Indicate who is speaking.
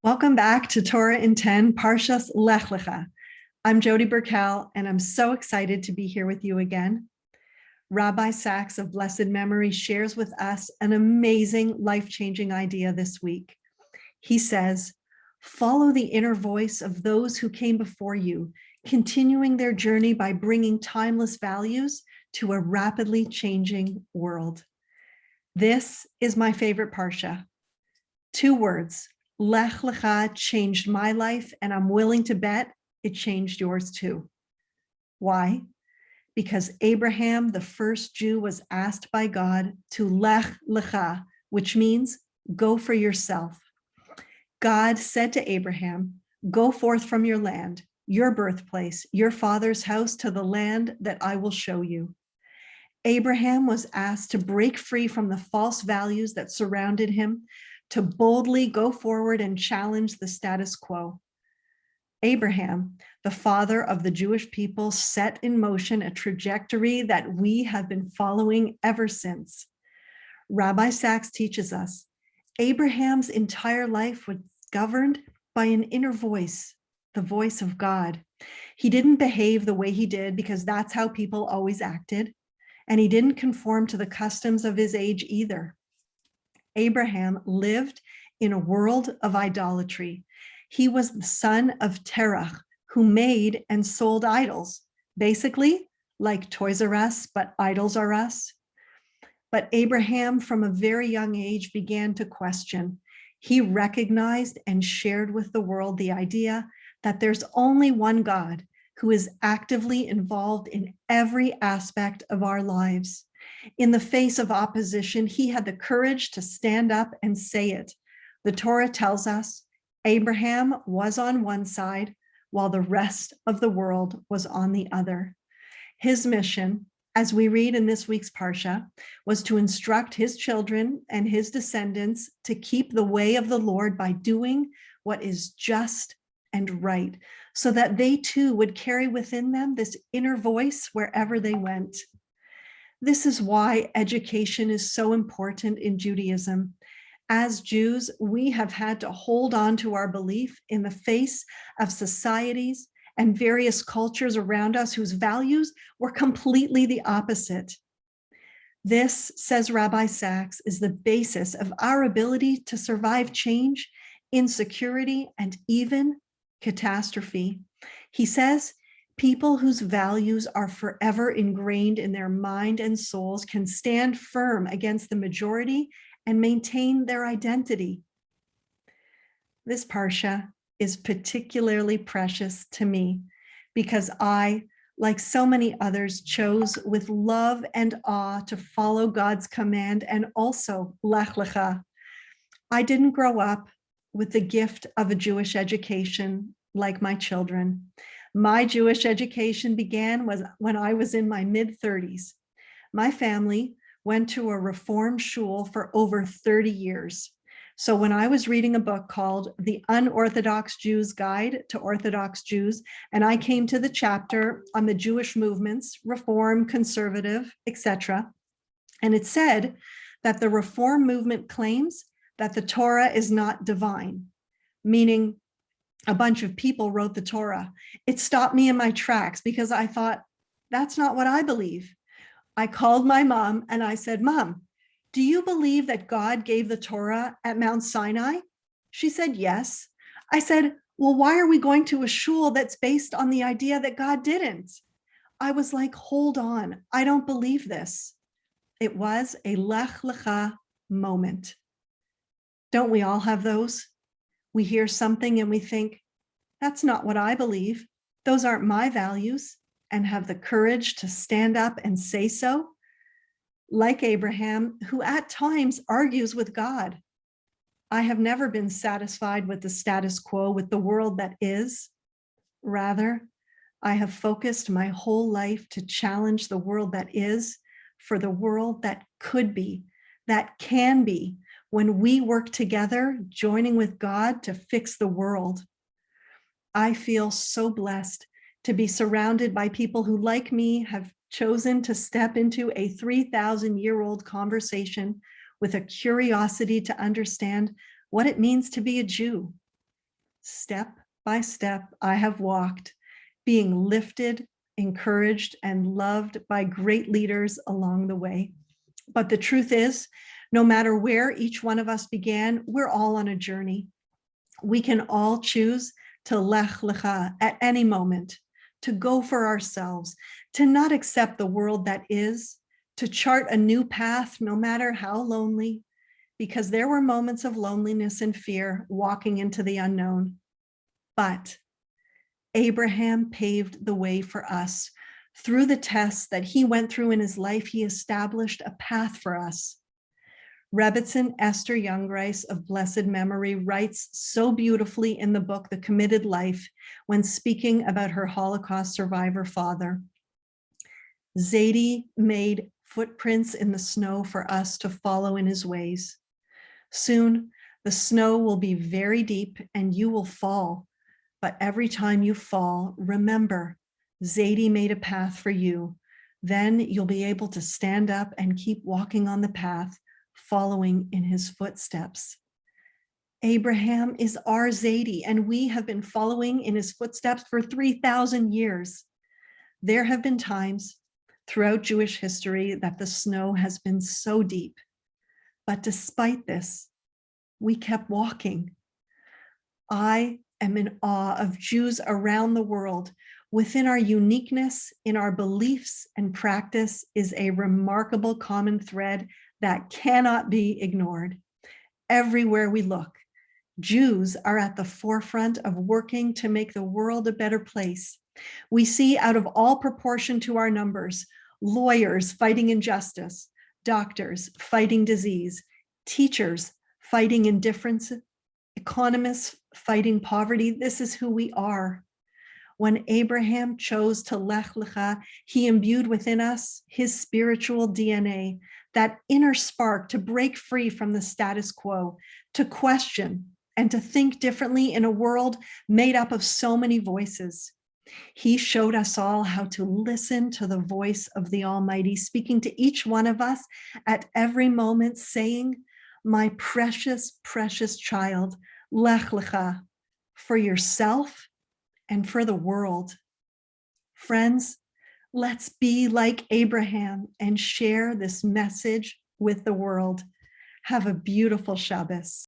Speaker 1: Welcome back to Torah in 10, Parshas Lech Lecha. I'm Jody Burkell, and I'm so excited to be here with you again. Rabbi Sacks of blessed memory shares with us an amazing, life-changing idea this week. He says, follow the inner voice of those who came before you, continuing their journey by bringing timeless values to a rapidly changing world. This is my favorite Parsha. 2 words. Lech Lecha changed my life, and I'm willing to bet it changed yours too. Why? Because Abraham, the first Jew, was asked by God to Lech Lecha, which means go for yourself. God said to Abraham, go forth from your land, your birthplace, your father's house, to the land that I will show you. Abraham was asked to break free from the false values that surrounded him, to boldly go forward and challenge the status quo. Abraham, the father of the Jewish people, set in motion a trajectory that we have been following ever since. Rabbi Sacks teaches us Abraham's entire life was governed by an inner voice, the voice of God. He didn't behave the way he did because that's how people always acted, and he didn't conform to the customs of his age either. Abraham lived in a world of idolatry. He was the son of Terah, who made and sold idols, basically like Toys R Us, but idols are us. But Abraham, from a very young age, began to question. He recognized and shared with the world the idea that there's only one God who is actively involved in every aspect of our lives. In the face of opposition, he had the courage to stand up and say it. The Torah tells us Abraham was on one side while the rest of the world was on the other. His mission, as we read in this week's Parsha, was to instruct his children and his descendants to keep the way of the Lord by doing what is just and right, so that they too would carry within them this inner voice wherever they went. This is why education is so important in Judaism. As Jews, we have had to hold on to our belief in the face of societies and various cultures around us whose values were completely the opposite. This, says Rabbi Sacks, is the basis of our ability to survive change, insecurity, and even catastrophe. He says, people whose values are forever ingrained in their mind and souls can stand firm against the majority and maintain their identity. This Parsha is particularly precious to me because I, like so many others, chose with love and awe to follow God's command and also Lech Lecha. I didn't grow up with the gift of a Jewish education like my children. My Jewish education began when I was in my mid-30s. My family went to a Reform shul for over 30 years. So when I was reading a book called The Unorthodox Jew's Guide to Orthodox Jews, and I came to the chapter on the Jewish movements, Reform, Conservative, etc., and it said that the Reform movement claims that the Torah is not divine, meaning a bunch of people wrote the Torah. It stopped me in my tracks because I thought, that's not what I believe. I called my mom and I said, Mom, do you believe that God gave the Torah at Mount Sinai? She said, yes. I said, well, why are we going to a shul that's based on the idea that God didn't? I was like, hold on, I don't believe this. It was a Lech Lecha moment. Don't we all have those? We hear something and we think, that's not what I believe. Those aren't my values, and have the courage to stand up and say so. Like Abraham, who at times argues with God. I have never been satisfied with the status quo, with the world that is. Rather, I have focused my whole life to challenge the world that is for the world that could be, that can be, when we work together, joining with God to fix the world. I feel so blessed to be surrounded by people who, like me, have chosen to step into a 3,000-year-old conversation with a curiosity to understand what it means to be a Jew. Step by step, I have walked, being lifted, encouraged, and loved by great leaders along the way. But the truth is, no matter where each one of us began, we're all on a journey. We can all choose to Lech Lecha at any moment, to go for ourselves, to not accept the world that is, to chart a new path, no matter how lonely, because there were moments of loneliness and fear walking into the unknown. But Abraham paved the way for us. Through the tests that he went through in his life, he established a path for us. Rebbitzin Esther Youngreis of blessed memory writes so beautifully in the book, The Committed Life, when speaking about her Holocaust survivor father. Zadie made footprints in the snow for us to follow in his ways. Soon, the snow will be very deep and you will fall. But every time you fall, remember, Zadie made a path for you. Then you'll be able to stand up and keep walking on the path, following in his footsteps. Abraham is our Zadie, and we have been following in his footsteps for 3,000 years. There have been times throughout Jewish history that the snow has been so deep. But despite this, we kept walking. I am in awe of Jews around the world. Within our uniqueness, in our beliefs and practice is a remarkable common thread that cannot be ignored. Everywhere we look, Jews are at the forefront of working to make the world a better place. We see out of all proportion to our numbers, lawyers fighting injustice, doctors fighting disease, teachers fighting indifference, economists fighting poverty. This is who we are. When Abraham chose to Lech Lecha, he imbued within us his spiritual DNA, that inner spark to break free from the status quo, to question and to think differently in a world made up of so many voices. He showed us all how to listen to the voice of the Almighty, speaking to each one of us at every moment, saying, "My precious, precious child, Lech Lecha, for yourself and for the world." Friends, let's be like Abraham and share this message with the world. Have a beautiful Shabbos.